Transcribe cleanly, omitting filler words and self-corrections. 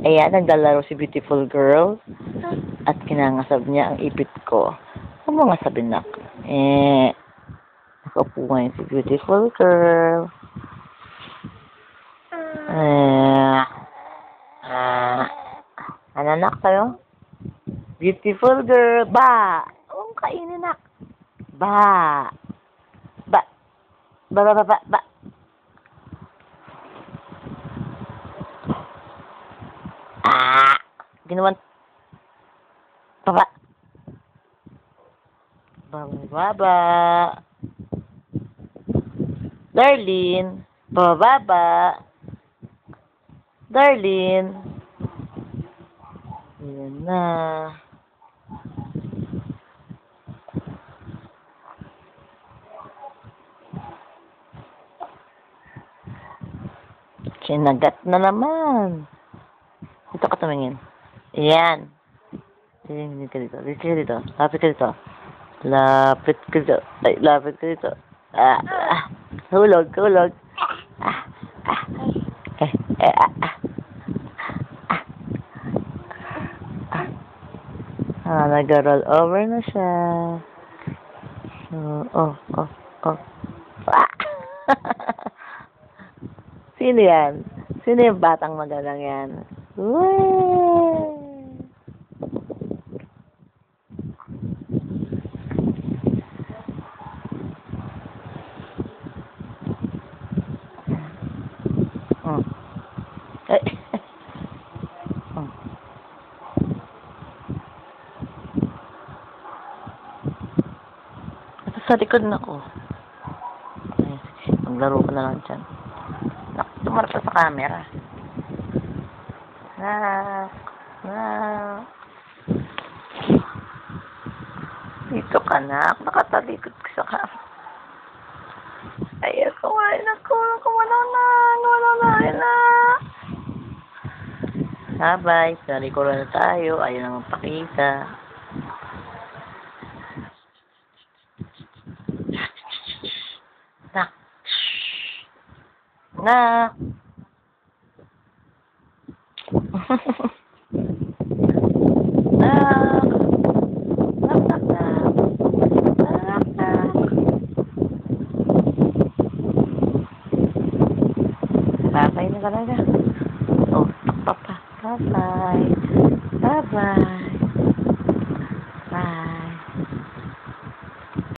Ayan, naglalaro si beautiful girl. At kinangasab niya ang ipit ko. Ano mga sabi na? Nakaupo ngayon si beautiful girl. Ananak tayo? Beautiful girl. Ba! Huwag kainin, nak. Ba! Ba! Ba, ba, ba, ba, ba. Ginawan. Baba. Baba. Darlene. Baba. Darlene. Ayan na. Kinagat na naman. Dito ka tumingin. Ayan. Tingin ka dito. Dito ka dito. Lapit ka dito. Lapit ka dito. Ay, lapit ka dito. Hulog, hulog. Nag-roll over na siya. Oh. Sino yan? Sino yung batang magalang yan? Wee! Ito sa likod na ko. Maglaro ka na lang dyan. Tumarap sa camera. Dito ka na. Nakatalikod ka sa camera. Ay, kumain ako. Wala na. Bye-bye. Sorry ko na tayo. Ayaw naman pakita. Nak. Bye-bye na talaga. Oh, papa. Bye-bye. Bye-bye.